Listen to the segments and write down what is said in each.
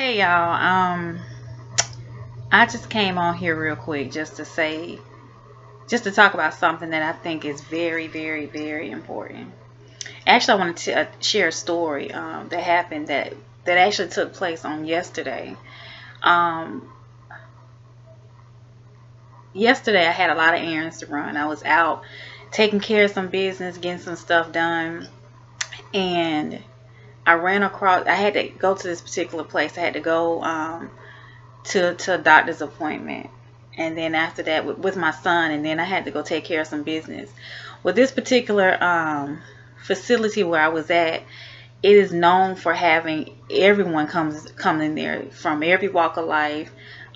Hey y'all, I just came on here real quick just to talk about something that I think is very, very, very important. Actually, I wanted to share a story that happened that actually took place on yesterday. Um, Yesterday I had a lot of errands to run. I was out taking care of some business, getting some stuff done, and I ran across. I had to go to this particular place. I had to go to a doctor's appointment, and then after that with my son, and then I had to go take care of some business. With this particular facility where I was at, it is known for having everyone come in there from every walk of life,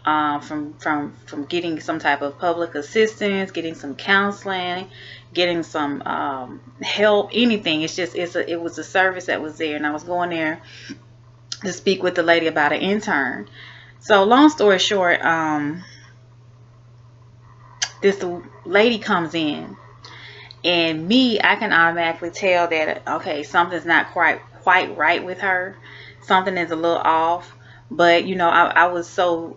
from getting some type of public assistance, getting some counseling, getting some help, anything. It was a service that was there, and I was going there to speak with the lady about an intern. So long story short, this lady comes in, and I can automatically tell that okay, something's not quite right with her. Something is a little off. But I was so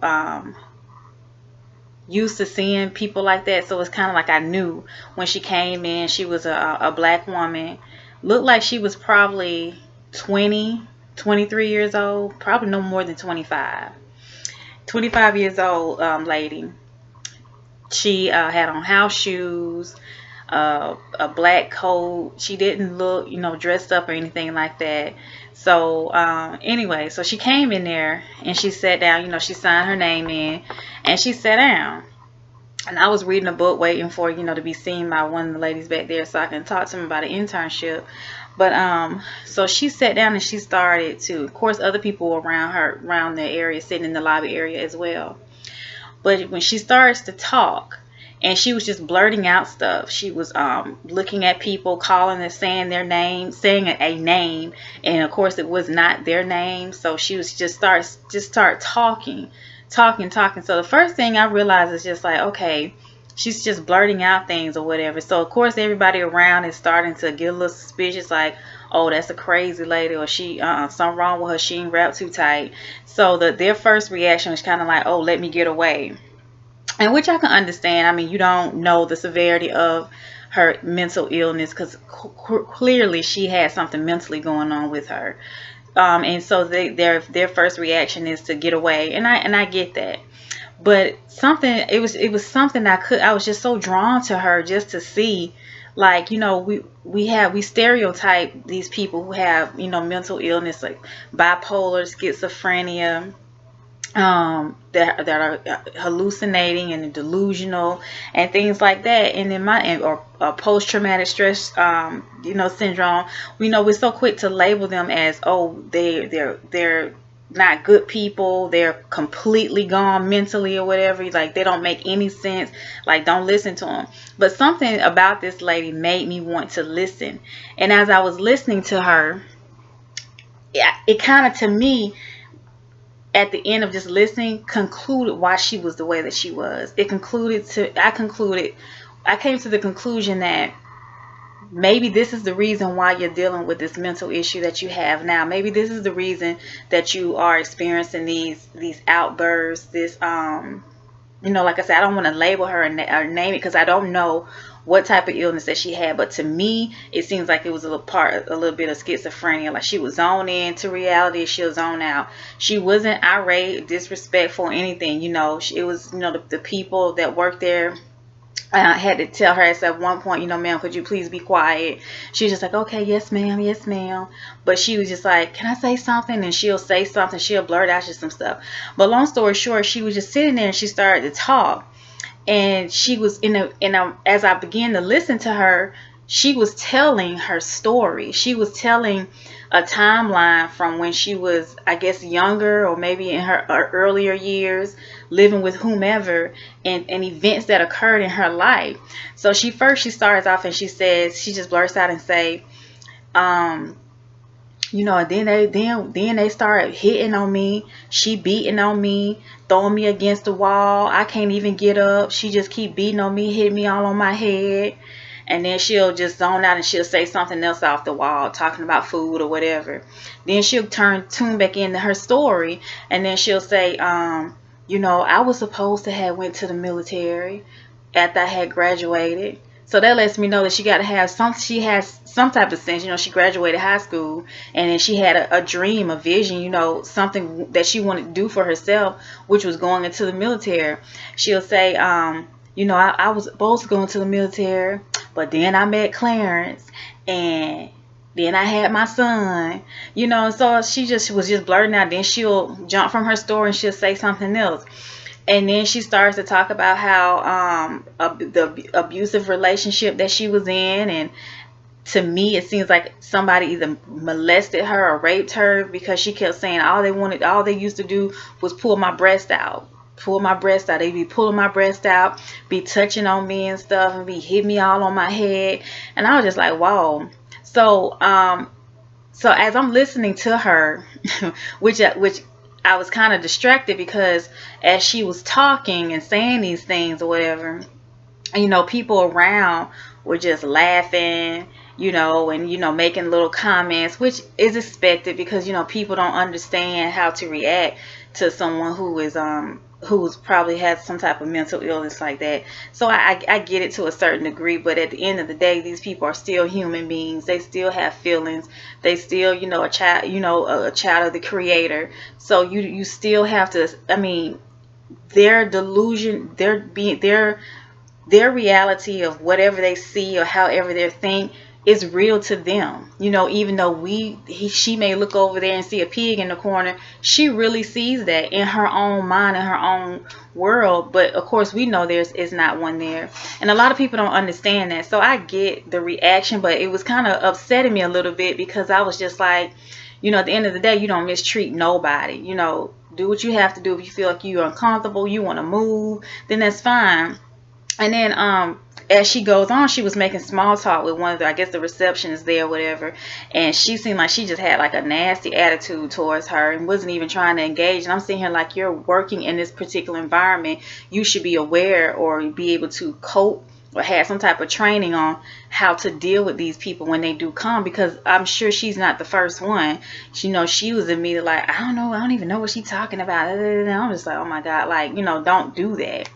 used to seeing people like that, so it's kind of like I knew when she came in. She was a black woman, looked like she was probably 20, 23 years old, probably no more than 25 years old lady. She had on house shoes, a black coat. She didn't look, dressed up or anything like that. So anyway, so she came in there and she sat down. She signed her name in, and she sat down. And I was reading a book, waiting for to be seen by one of the ladies back there, so I can talk to them about an internship. But so she sat down and she started to. Of course, other people were around her, around the area, sitting in the lobby area as well. But when she starts to talk, and she was just blurting out stuff, she was looking at people, calling and saying their name, saying a name, and of course it was not their name. So she was start talking. So the first thing I realized is just like, okay, she's just blurting out things or whatever. So of course everybody around is starting to get a little suspicious, like, oh, that's a crazy lady, or she something wrong with her, she ain't wrapped too tight. So their first reaction was kind of like, oh, let me get away. And which I can understand. I mean, you don't know the severity of her mental illness, because clearly she had something mentally going on with her. And so their first reaction is to get away, and I get that. But it was something I was just so drawn to her, just to see, like, we stereotype these people who have mental illness, like bipolar, schizophrenia, that are hallucinating and delusional and things like that. And or post-traumatic stress syndrome. We're so quick to label them as, oh, they're not good people, they're completely gone mentally or whatever, like they don't make any sense, like don't listen to them. But something about this lady made me want to listen. And as I was listening to her, yeah, it kind of, to me, at the end of just listening, concluded why she was the way that she was. I came to the conclusion that maybe this is the reason why you're dealing with this mental issue that you have now. Maybe this is the reason that you are experiencing these outbursts, this like I said, I don't want to label her or name it, because I don't know what type of illness that she had. But to me, it seems like it was a little bit of schizophrenia. Like she was zone in to reality, she'll zone out. She wasn't irate, disrespectful, or anything. It was, the people that worked there, I had to tell her at one point, ma'am, could you please be quiet? She was just like, okay, yes, ma'am, yes, ma'am. But she was just like, can I say something? And she'll say something, she'll blurt out just some stuff. But long story short, she was just sitting there and she started to talk. And she was as I began to listen to her, she was telling her story. She was telling a timeline from when she was, I guess, younger, or maybe in her earlier years, living with whomever, and events that occurred in her life. So she starts off and she just blurts out and say, and then they started hitting on me. She beating on me, throwing me against the wall. I can't even get up. She just keep beating on me, hitting me all on my head. and then she'll just zone out and she'll say something else off the wall, talking about food or whatever. Then she'll tune back into her story, and then she'll say, I was supposed to have went to the military after I had graduated. So that lets me know that she has some type of sense. She graduated high school, and then she had a dream, a vision, something that she wanted to do for herself, which was going into the military. She'll say, I was supposed to go into the military, but then I met Clarence, and then I had my son, so she was just blurting out. Then she'll jump from her story and she'll say something else. And then she starts to talk about how the abusive relationship that she was in. And to me, it seems like somebody either molested her or raped her, because she kept saying all they used to do was pull my breast out. They'd be pulling my breast out, be touching on me and stuff, and be hitting me all on my head. And I was just like, wow. So as I'm listening to her, which I was kind of distracted, because as she was talking and saying these things or whatever, people around were just laughing, and making little comments, which is expected, because people don't understand how to react to someone who's probably has some type of mental illness like that. So I get it to a certain degree, but at the end of the day, these people are still human beings. They still have feelings. They still, a child of the Creator. So you still have to. I mean, their delusion, their reality of whatever they see or however they think is real to them. Even though she may look over there and see a pig in the corner, she really sees that in her own mind, in her own world. But of course, we know is not one there. And a lot of people don't understand that. So I get the reaction, but it was kind of upsetting me a little bit, because I was just like, at the end of the day, you don't mistreat nobody. Do what you have to do. If you feel like you're uncomfortable, you want to move, then that's fine. And then as she goes on, she was making small talk with one of the receptionists there or whatever. And she seemed like she just had like a nasty attitude towards her and wasn't even trying to engage. And I'm sitting here like, you're working in this particular environment. You should be aware or be able to cope or have some type of training on how to deal with these people when they do come, because I'm sure she's not the first one. She was immediately like, I don't even know what she's talking about. And I'm just like, oh my God, like, don't do that.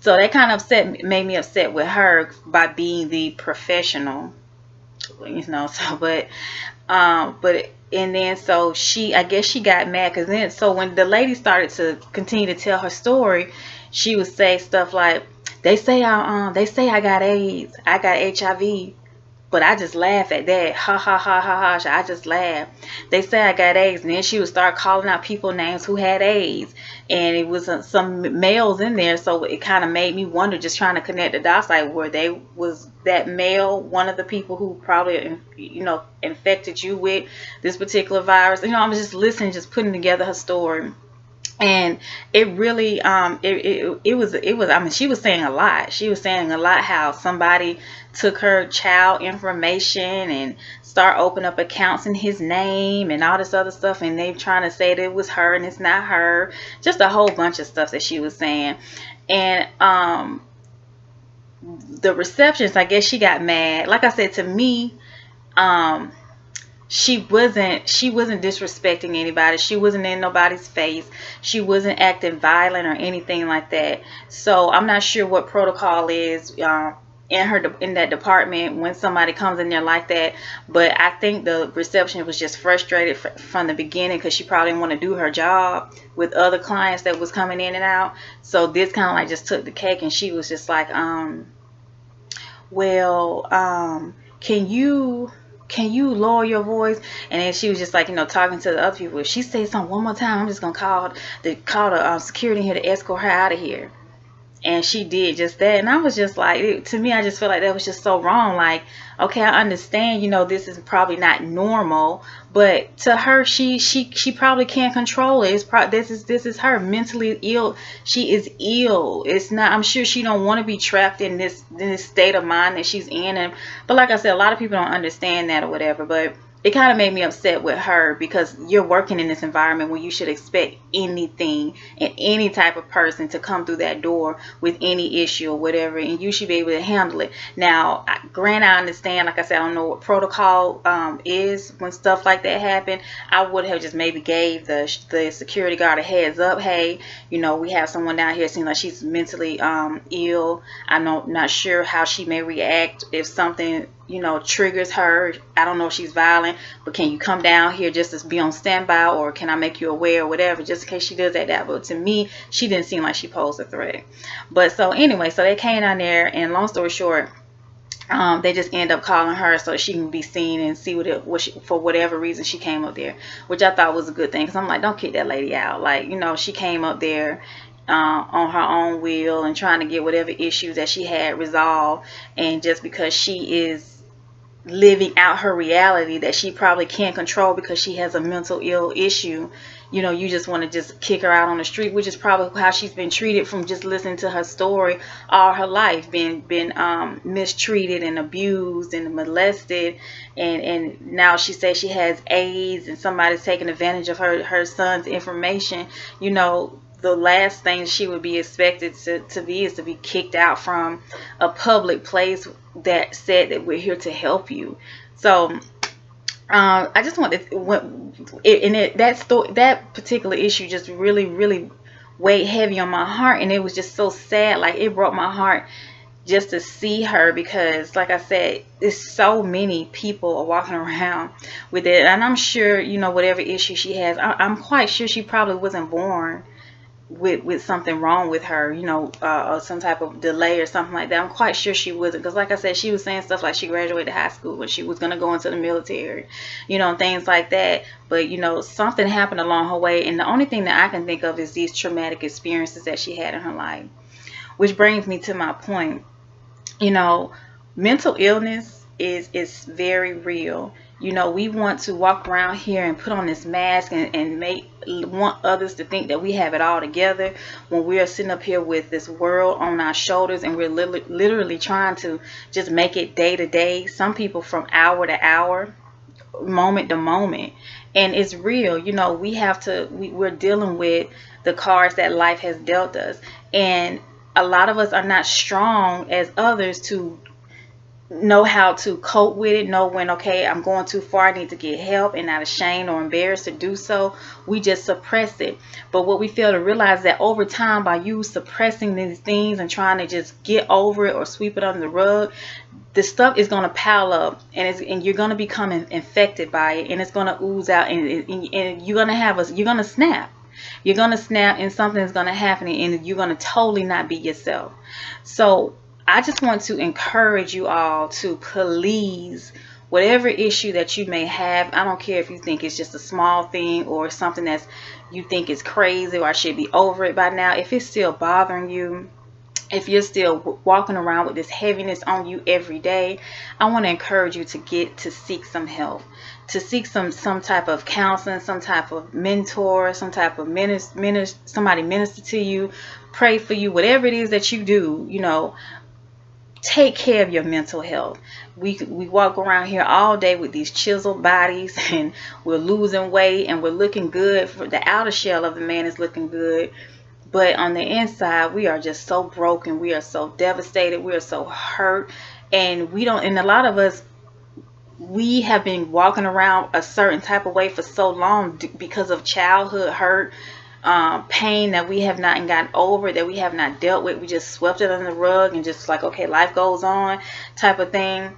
So that kind of made me upset with her by being the professional, and then so I guess she got mad, because then, so when the lady started to continue to tell her story, she would say stuff like, they say I got AIDS, I got HIV, but I just laugh at that. Ha ha ha ha ha. I just laugh. They say I got AIDS, and then she would start calling out people names who had AIDS, and it was some males in there. So it kind of made me wonder, just trying to connect the dots, like, was that male one of the people who probably infected you with this particular virus? I was just listening, just putting together her story. And it really, it was, I mean, she was saying a lot. She was saying a lot how somebody took her child information and start opening up accounts in his name and all this other stuff. And they trying to say that it was her and it's not her. Just a whole bunch of stuff that she was saying. And, the receptionist, I guess she got mad. Like I said, to me, she wasn't disrespecting anybody. She wasn't in nobody's face. She wasn't acting violent or anything like that. So I'm not sure what protocol is in that department when somebody comes in there like that. But I think the receptionist was just frustrated from the beginning, because she probably didn't want to do her job with other clients that was coming in and out. So this kind of like just took the cake, and she was just like, can you lower your voice? And then she was just like, talking to the other people. If she says something one more time, I'm just going to call the security here to escort her out of here. And she did just that. And I was just like, to me, I just feel like that was just so wrong. Like, okay, I understand, this is probably not normal, but to her, she probably can't control it. This is her mentally ill. She is ill. It's not, I'm sure she don't want to be trapped in this state of mind that she's in. But like I said, a lot of people don't understand that or whatever. But it kind of made me upset with her, because you're working in this environment where you should expect anything and any type of person to come through that door with any issue or whatever, and you should be able to handle it. Now, granted, I understand, like I said, I don't know what protocol is when stuff like that happen. I would have just maybe gave the security guard a heads up. Hey, we have someone down here, seems like she's mentally ill. I'm not sure how she may react if something triggers her. I don't know if she's violent, but can you come down here just to be on standby, or can I make you aware or whatever, just in case she does that. But to me, she didn't seem like she posed a threat. But so anyway, so they came down there, and long story short, they just end up calling her so she can be seen and see for whatever reason she came up there, which I thought was a good thing, because I'm like, don't kick that lady out. Like, she came up there on her own will and trying to get whatever issues that she had resolved, and just because she is living out her reality that she probably can't control because she has a mental ill issue, you just want to just kick her out on the street, which is probably how she's been treated from just listening to her story all her life, been mistreated and abused and molested, and now she says she has AIDS and somebody's taking advantage of her son's information. The last thing she would be expected to be is to be kicked out from a public place that said that we're here to help you. So I just want to, that particular issue just really, really weighed heavy on my heart, and it was just so sad. Like, it broke my heart just to see her, because like I said, there's so many people are walking around with it, and I'm sure, whatever issue she has, I'm quite sure she probably wasn't born with something wrong with her, or some type of delay or something like that. I'm quite sure she wasn't, because like I said, she was saying stuff like she graduated high school and she was going to go into the military, and things like that. But something happened along her way, and the only thing that I can think of is these traumatic experiences that she had in her life. Which brings me to my point. Mental illness is very real. We want to walk around here and put on this mask and want others to think that we have it all together, when we are sitting up here with this world on our shoulders, and we're literally trying to just make it day to day. Some people from hour to hour, moment to moment. And it's real. We're dealing with the cards that life has dealt us. And a lot of us are not strong as others to know how to cope with it, know when, okay, I'm going too far, I need to get help, and not ashamed or embarrassed to do so. We just suppress it. But what we fail to realize, that over time, by you suppressing these things and trying to just get over it or sweep it under the rug, the stuff is going to pile up, and you're going to become infected by it, and it's going to ooze out, and you're going to snap. You're going to snap, and something is going to happen, and you're going to totally not be yourself. So I just want to encourage you all to please, whatever issue that you may have, I don't care if you think it's just a small thing or something that you think is crazy or I should be over it by now. If it's still bothering you, if you're still walking around with this heaviness on you every day, I want to encourage you to seek some help, to seek some type of counseling, some type of mentor, some type of somebody minister to you, pray for you, whatever it is that you do, take care of your mental health. We walk around here all day with these chiseled bodies, and we're losing weight, and we're looking good. For the outer shell of the man is looking good, but on the inside, we are just so broken. We are so devastated. We are so hurt, and a lot of us, we have been walking around a certain type of way for so long because of childhood hurt, pain that we have not gotten over, that we have not dealt with. We just swept it under the rug and just like, okay, life goes on type of thing,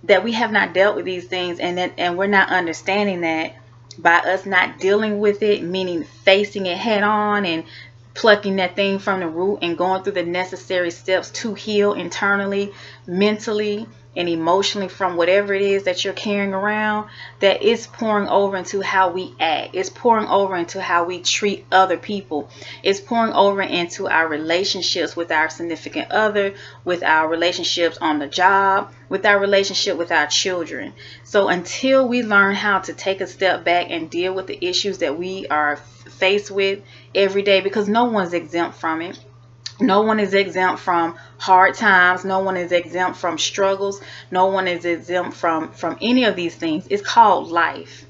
that we have not dealt with these things, and we're not understanding that by us not dealing with it, meaning facing it head on and plucking that thing from the root and going through the necessary steps to heal internally, mentally, and emotionally from whatever it is that you're carrying around, that it's pouring over into how we act. It's pouring over into how we treat other people. It's pouring over into our relationships with our significant other, with our relationships on the job, with our relationship with our children. So until we learn how to take a step back and deal with the issues that we are faced with every day, because no one's exempt from it. No one is exempt from hard times. No one is exempt from struggles. No one is exempt from any of these things. It's called life.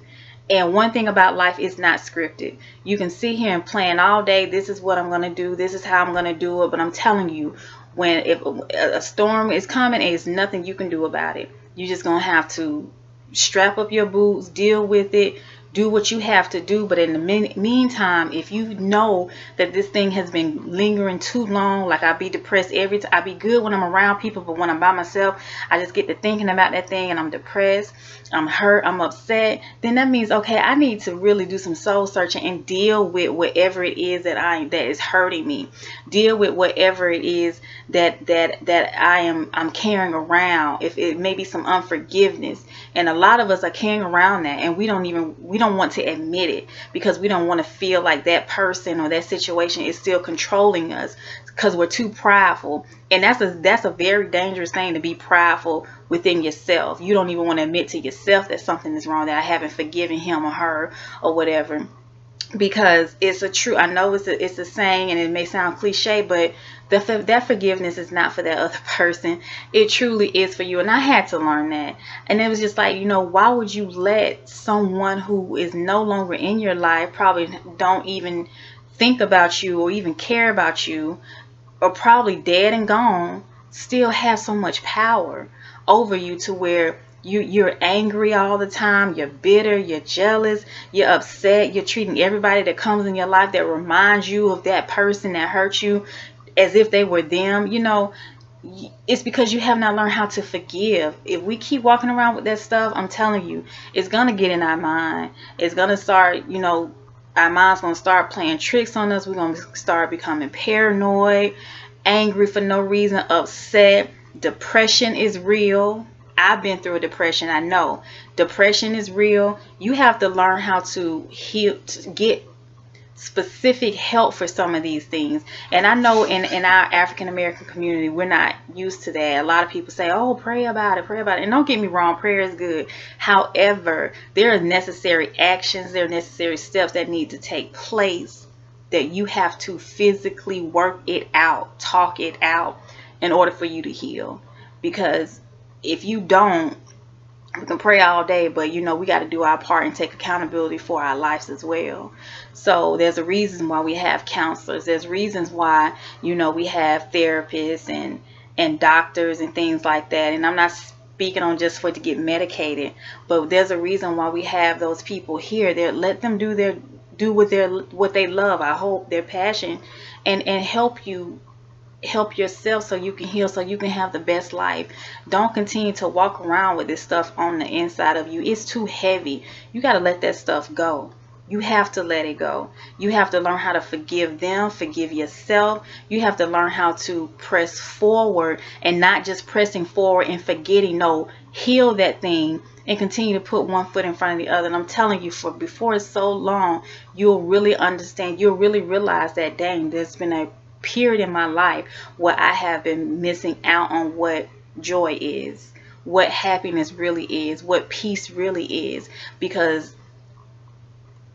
And one thing about life is not scripted. You can sit here and plan all day. This is what I'm going to do. This is how I'm going to do it. But I'm telling you, if a storm is coming, there's nothing you can do about it. You're just going to have to strap up your boots, deal with it, do what you have to do. But in the meantime, if you know that this thing has been lingering too long, like I be depressed every time. I be good when I'm around people, but when I'm by myself, I just get to thinking about that thing and I'm depressed, I'm hurt, I'm upset. Then that means, okay, I need to really do some soul searching and deal with whatever it is that is hurting me. Deal with whatever it is that I'm carrying around. If it may be some unforgiveness, and a lot of us are carrying around that, and we don't want to admit it because we don't want to feel like that person or that situation is still controlling us, because we're too prideful. And that's a very dangerous thing, to be prideful within yourself. You don't even want to admit to yourself that something is wrong, that I haven't forgiven him or her or whatever, because it's a true, I know it's a saying and it may sound cliche, but that forgiveness is not for that other person. It truly is for you. And I had to learn that. And it was just like, why would you let someone who is no longer in your life, probably don't even think about you or even care about you, or probably dead and gone, still have so much power over you, to where you're angry all the time, you're bitter, you're jealous, you're upset, you're treating everybody that comes in your life that reminds you of that person that hurt you as if they were them. It's because you have not learned how to forgive. If we keep walking around with that stuff, I'm telling you, it's gonna get in our mind. It's gonna start, our mind's gonna start playing tricks on us. We're gonna start becoming paranoid, angry for no reason, upset. Depression is real. I've been through a depression. I know depression is real. You have to learn how to heal, to get specific help for some of these things. And I know in our African American community, we're not used to that. A lot of people say, oh, pray about it. And don't get me wrong, prayer is good. However, there are necessary actions, there are necessary steps that need to take place, that you have to physically work it out, talk it out, in order for you to heal. Because if you don't, we can pray all day, but we got to do our part and take accountability for our lives as well. So there's a reason why we have counselors. There's reasons why we have therapists and doctors and things like that. And I'm not speaking on just for to get medicated, but there's a reason why we have those people here. Let them do what they love. I hope their passion, and help yourself so you can heal, so you can have the best life. Don't continue to walk around with this stuff on the inside of you. It's too heavy. You got to let that stuff go. You have to let it go. You have to learn how to forgive them, forgive yourself. You have to learn how to press forward, and not just pressing forward and forgetting. No, heal that thing and continue to put one foot in front of the other. And I'm telling you, before it's so long, you'll really understand. You'll really realize that, dang, there's been a period in my life where I have been missing out on what joy is, what happiness really is, what peace really is. Because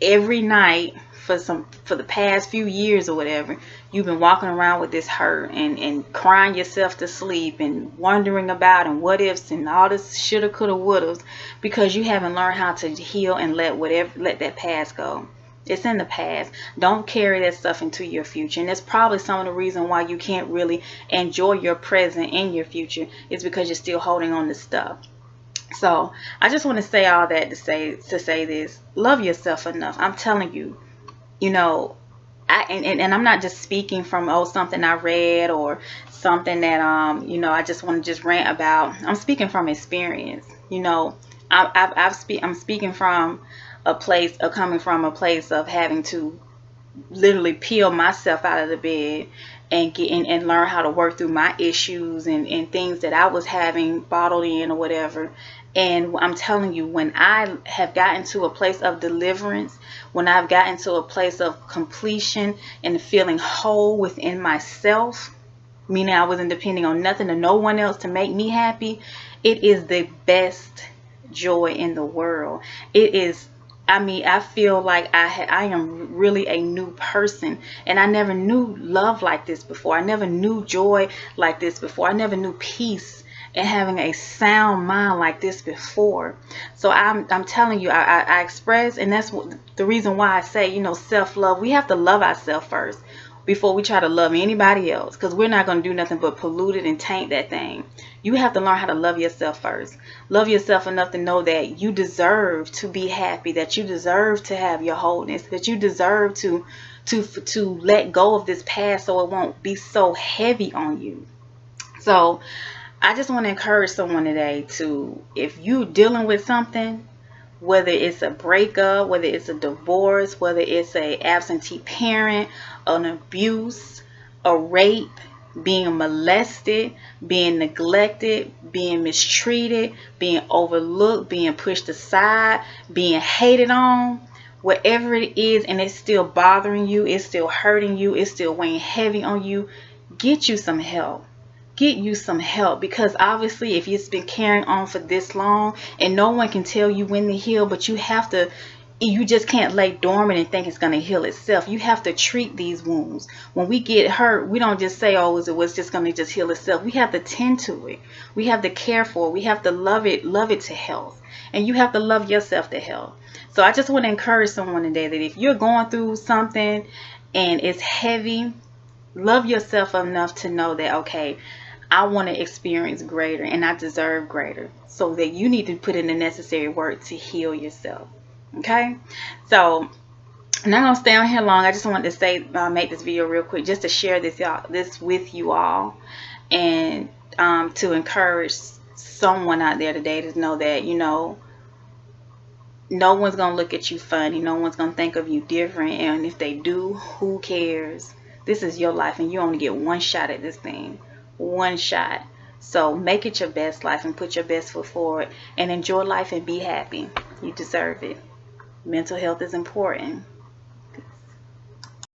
every night for the past few years or whatever, you've been walking around with this hurt and crying yourself to sleep and wondering about and what ifs and all this shoulda, coulda, wouldas, because you haven't learned how to heal and let that past go. It's in the past. Don't carry that stuff into your future. And that's probably some of the reason why you can't really enjoy your present and your future, is because you're still holding on to stuff. So I just want to say all that to say this. Love yourself enough. I'm telling you, and I'm not just speaking from something I read or something that I just want to just rant about. I'm speaking from experience. I'm speaking from coming from a place of having to literally peel myself out of the bed and learn how to work through my issues and things that I was having bottled in or whatever. And I'm telling you, when I have gotten to a place of deliverance, when I've gotten to a place of completion and feeling whole within myself, meaning I wasn't depending on nothing or no one else to make me happy, it is the best joy in the world. It is I mean, I feel like I am really a new person, and I never knew love like this before. I never knew joy like this before. I never knew peace and having a sound mind like this before. So I'm telling you, I express, and that's what, the reason why I say, you know, self-love. We have to love ourselves first before we try to love anybody else, because we're not going to do nothing but pollute it and taint that thing. You have to learn how to love yourself first. Love yourself enough to know that you deserve to be happy, that you deserve to have your wholeness, that you deserve to let go of this past so it won't be so heavy on you. So I just want to encourage someone today to, if you're dealing with something, whether it's a breakup, whether it's a divorce, whether it's a absentee parent, an abuse, a rape, being molested, being neglected, being mistreated, being overlooked, being pushed aside, being hated on, whatever it is, and it's still bothering you, it's still hurting you, it's still weighing heavy on you, get you some help. Get you some help, because obviously if you've been carrying on for this long, and no one can tell you when to heal, but you just can't lay dormant and think it's going to heal itself. You have to treat these wounds. When we get hurt, we don't just say, oh, it was just going to just heal itself. We have to tend to it. We have to care for it. We have to love it to health. And you have to love yourself to health. So I just want to encourage someone today that if you're going through something and it's heavy, love yourself enough to know that, okay, I want to experience greater and I deserve greater. So that you need to put in the necessary work to heal yourself. Okay? So I'm not going to stay on here long. I just wanted to say, make this video real quick just to share this with you all, and to encourage someone out there today to know that, you know, no one's going to look at you funny. No one's going to think of you different. And if they do, who cares? This is your life, and you only get one shot at this thing. One shot. So make it your best life and put your best foot forward and enjoy life and be happy. You deserve it. Mental health is important.